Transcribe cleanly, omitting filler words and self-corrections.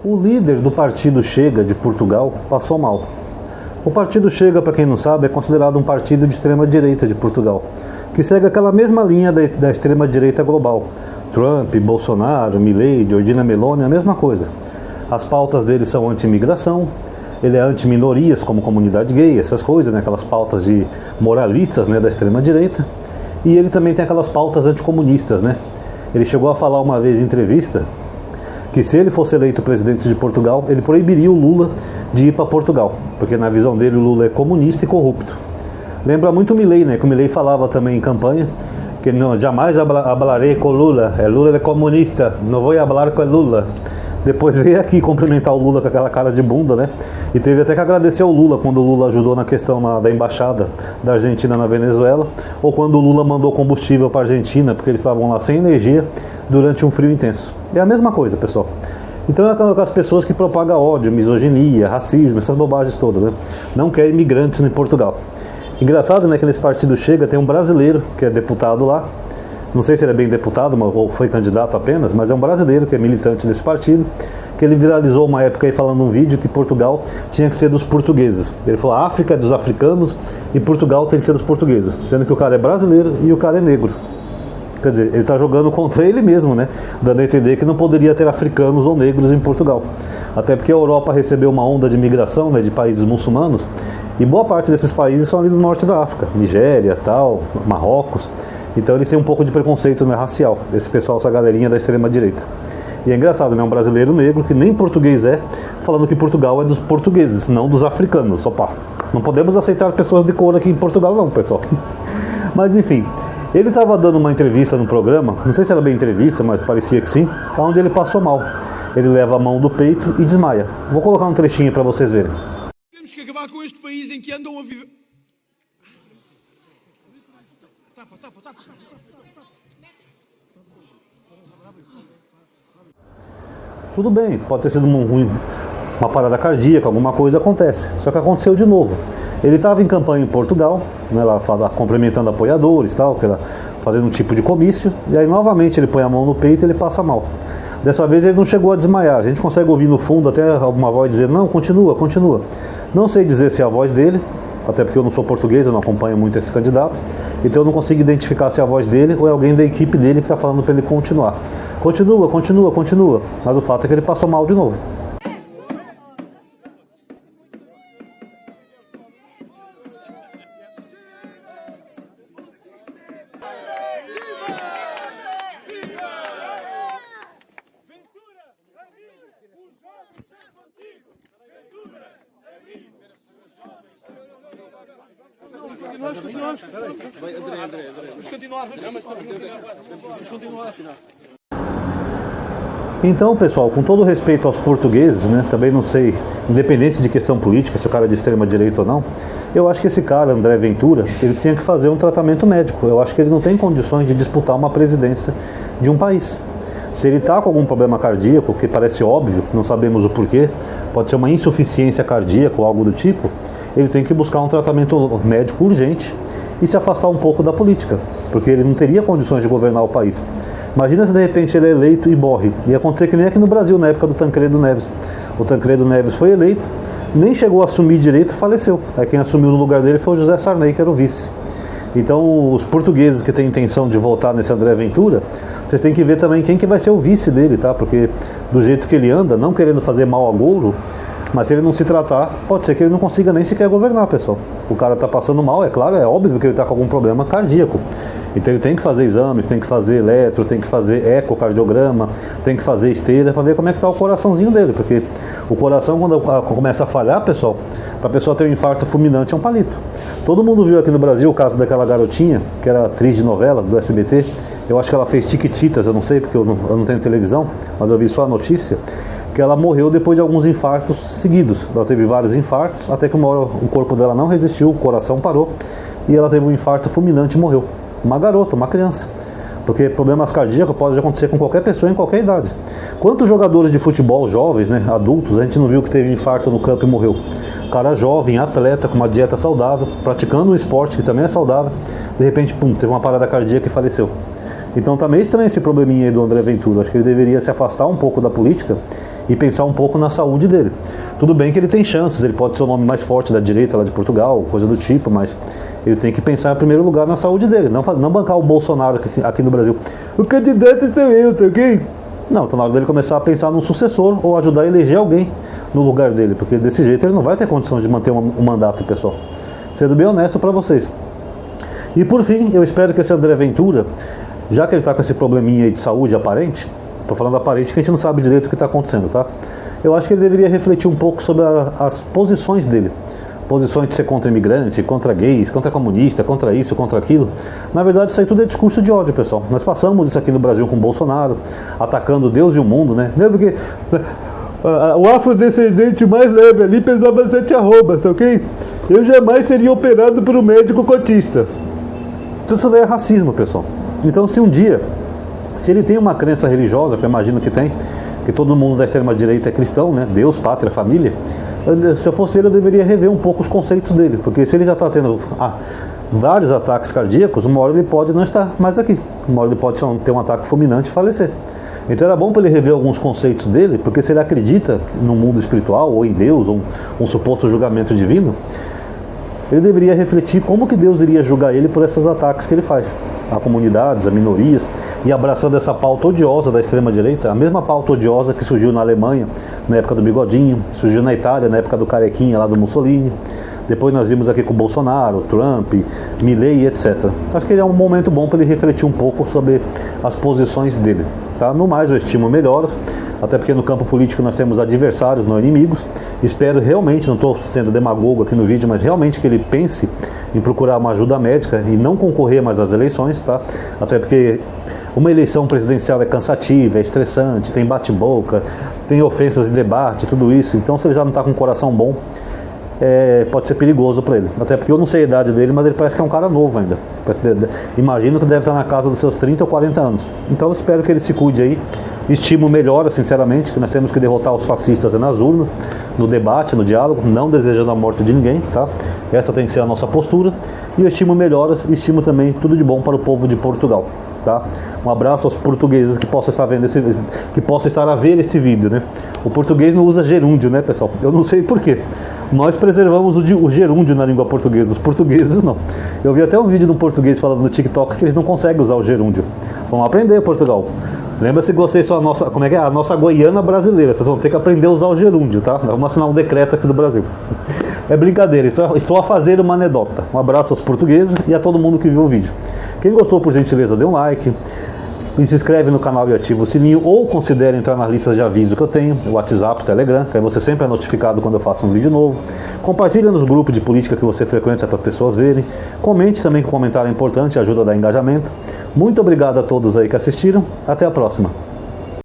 O líder do partido Chega de Portugal passou mal. O partido Chega, para quem não sabe, é considerado um partido de extrema-direita de Portugal, que segue aquela mesma linha da extrema-direita global. Trump, Bolsonaro, Milei, Giorgia Meloni, a mesma coisa. As pautas dele são anti-imigração, ele é anti-minorias, como comunidade gay, essas coisas, né? Aquelas pautas de moralistas, né, da extrema-direita. E ele também tem aquelas pautas anticomunistas, né? Ele chegou a falar uma vez em entrevista que se ele fosse eleito presidente de Portugal, ele proibiria o Lula de ir para Portugal, porque na visão dele o Lula é comunista e corrupto. Lembra muito o Milei, né? Que o Milei falava também em campanha que não, jamais hablarei com Lula, Lula é comunista, não vou falar com Lula. Depois veio aqui cumprimentar o Lula com aquela cara de bunda, né? E teve até que agradecer ao Lula quando o Lula ajudou na questão da embaixada da Argentina na Venezuela, ou quando o Lula mandou combustível para a Argentina, porque eles estavam lá sem energia durante um frio intenso. É a mesma coisa, pessoal. Então é aquelas pessoas que propagam ódio, misoginia, racismo, essas bobagens todas, né? Não quer imigrantes em Portugal. Engraçado, né, que nesse partido Chega tem um brasileiro que é deputado lá. Não sei se ele é bem deputado ou foi candidato apenas, mas é um brasileiro que é militante desse partido, que ele viralizou uma época aí falando num vídeo que Portugal tinha que ser dos portugueses. Ele falou: a África é dos africanos e Portugal tem que ser dos portugueses, sendo que o cara é brasileiro e o cara é negro. Quer dizer, ele está jogando contra ele mesmo, né? Dando a entender que não poderia ter africanos ou negros em Portugal. Até porque a Europa recebeu uma onda de migração, né, de países muçulmanos, e boa parte desses países são ali do norte da África, Nigéria, tal, Marrocos. Então eles têm um pouco de preconceito, né, racial, esse pessoal, essa galerinha da extrema-direita. E é engraçado, né, um brasileiro negro que nem português é, falando que Portugal é dos portugueses, não dos africanos. Opa, não podemos aceitar pessoas de cor aqui em Portugal não, pessoal. Mas enfim, ele estava dando uma entrevista no programa, não sei se era bem entrevista, mas parecia que sim, onde ele passou mal. Ele leva a mão do peito e desmaia. Vou colocar um trechinho para vocês verem. Temos que acabar com este país em que andam a viver... Tudo bem, pode ter sido uma parada cardíaca, alguma coisa acontece. Só que aconteceu de novo. Ele estava em campanha em Portugal, né, lá cumprimentando apoiadores, tal, fazendo um tipo de comício, e aí novamente ele põe a mão no peito e ele passa mal. Dessa vez ele não chegou a desmaiar. A gente consegue ouvir no fundo até alguma voz dizer: não, continua, continua. Não sei dizer se é a voz dele, até porque eu não sou português, eu não acompanho muito esse candidato, então eu não consigo identificar se é a voz dele ou é alguém da equipe dele que está falando para ele continuar. Continua, continua, continua. Mas o fato é que ele passou mal de novo. Vamos continuar. Então, pessoal, com todo respeito aos portugueses, né, também não sei, independente de questão política, se o cara é de extrema direita ou não, eu acho que esse cara, André Ventura, ele tinha que fazer um tratamento médico. Eu acho que ele não tem condições de disputar uma presidência de um país. Se ele está com algum problema cardíaco, que parece óbvio, não sabemos o porquê, pode ser uma insuficiência cardíaca ou algo do tipo, ele tem que buscar um tratamento médico urgente e se afastar um pouco da política, porque ele não teria condições de governar o país. Imagina se de repente ele é eleito e morre. Ia acontecer que nem aqui no Brasil, na época do Tancredo Neves. O Tancredo Neves foi eleito, nem chegou a assumir direito e faleceu. Aí quem assumiu no lugar dele foi o José Sarney, que era o vice. Então, os portugueses que têm intenção de votar nesse André Ventura, vocês têm que ver também quem que vai ser o vice dele, tá? Porque do jeito que ele anda, não querendo fazer mal a Gouro, mas se ele não se tratar, pode ser que ele não consiga nem sequer governar, pessoal. O cara tá passando mal, é claro, é óbvio que ele tá com algum problema cardíaco. Então ele tem que fazer exames, tem que fazer eletro, tem que fazer ecocardiograma, tem que fazer esteira para ver como é que tá o coraçãozinho dele, porque o coração quando começa a falhar, pessoal, para a pessoa ter um infarto fulminante é um palito. Todo mundo viu aqui no Brasil o caso daquela garotinha, que era atriz de novela do SBT, eu acho que ela fez Tiquititas, eu não sei porque eu não tenho televisão, mas eu vi só a notícia, que ela morreu depois de alguns infartos seguidos. Ela teve vários infartos, até que uma hora o corpo dela não resistiu, o coração parou, e ela teve um infarto fulminante e morreu. Uma garota, uma criança. Porque problemas cardíacos podem acontecer com qualquer pessoa em qualquer idade. Quantos jogadores de futebol jovens, né, adultos, a gente não viu que teve um infarto no campo e morreu? Cara jovem, atleta, com uma dieta saudável, praticando um esporte que também é saudável, de repente, pum, teve uma parada cardíaca e faleceu. Então tá meio estranho esse probleminha aí do André Ventura. Acho que ele deveria se afastar um pouco da política e pensar um pouco na saúde dele. Tudo bem que ele tem chances, ele pode ser o nome mais forte da direita lá de Portugal, coisa do tipo, mas ele tem que pensar em primeiro lugar na saúde dele, não bancar o Bolsonaro aqui no Brasil. O candidato sou eu, tá ok? Não, tá na hora dele começar a pensar num sucessor ou ajudar a eleger alguém no lugar dele, porque desse jeito ele não vai ter condições de manter um mandato, pessoal. Sendo bem honesto para vocês. E por fim, eu espero que esse André Ventura, já que ele está com esse probleminha aí de saúde aparente, estou falando aparente que a gente não sabe direito o que está acontecendo, tá? Eu acho que ele deveria refletir um pouco sobre as posições dele. Posições de ser contra imigrante, contra gays, contra comunista, contra isso, contra aquilo. Na verdade, isso aí tudo é discurso de ódio, pessoal. Nós passamos isso aqui no Brasil com o Bolsonaro, atacando Deus e o mundo, né? Porque o afrodescendente mais leve ali pesava 7 arrobas, ok? Eu jamais seria operado por um médico cotista. Então isso daí é racismo, pessoal. Então se um dia, se ele tem uma crença religiosa, que eu imagino que tem, que todo mundo da extrema-direita é cristão, né? Deus, pátria, família. Se eu fosse ele, eu deveria rever um pouco os conceitos dele, porque se ele já está tendo vários ataques cardíacos, uma hora ele pode não estar mais aqui, uma hora ele pode ter um ataque fulminante e falecer. Então era bom para ele rever alguns conceitos dele, porque se ele acredita no mundo espiritual, ou em Deus, ou um suposto julgamento divino, ele deveria refletir como que Deus iria julgar ele por esses ataques que ele faz a comunidades, a minorias, e abraçando essa pauta odiosa da extrema-direita, a mesma pauta odiosa que surgiu na Alemanha, na época do Bigodinho, surgiu na Itália, na época do Carequinha, lá do Mussolini. Depois nós vimos aqui com o Bolsonaro, Trump, Milei, etc. Acho que é um momento bom para ele refletir um pouco sobre as posições dele. Tá? No mais, eu estimo melhoras, até porque no campo político nós temos adversários, não inimigos. Espero realmente, não estou sendo demagogo aqui no vídeo, mas realmente que ele pense em procurar uma ajuda médica e não concorrer mais às eleições, tá? Até porque uma eleição presidencial é cansativa, é estressante, tem bate-boca, tem ofensas em debate, tudo isso. Então, se ele já não está com um coração bom, pode ser perigoso para ele. Até porque eu não sei a idade dele, mas ele parece que é um cara novo ainda. Imagino que deve estar na casa dos seus 30 ou 40 anos. Então eu espero que ele se cuide aí. Estimo melhora, sinceramente, que nós temos que derrotar os fascistas nas urnas, no debate, no diálogo, não desejando a morte de ninguém, tá? Essa tem que ser a nossa postura. E eu estimo melhoras, estimo também tudo de bom para o povo de Portugal, tá? Um abraço aos portugueses que possam estar vendo que possam estar a ver este vídeo, né? O português não usa gerúndio, né, pessoal? Eu não sei porquê. Nós preservamos o gerúndio na língua portuguesa, os portugueses não. Eu vi até um vídeo de um português falando no TikTok que eles não conseguem usar o gerúndio. Vamos aprender, Portugal. Lembra-se que vocês são a nossa Goiana brasileira. Vocês vão ter que aprender a usar o gerúndio, tá? Vamos assinar um decreto aqui do Brasil. É brincadeira, estou a fazer uma anedota. Um abraço aos portugueses e a todo mundo que viu o vídeo. Quem gostou, por gentileza, dê um like. E se inscreve no canal e ativa o sininho, ou considere entrar na lista de aviso que eu tenho, o WhatsApp, o Telegram, que aí você sempre é notificado quando eu faço um vídeo novo. Compartilha nos grupos de política que você frequenta para as pessoas verem. Comente também, com comentário importante, ajuda a dar engajamento. Muito obrigado a todos aí que assistiram. Até a próxima.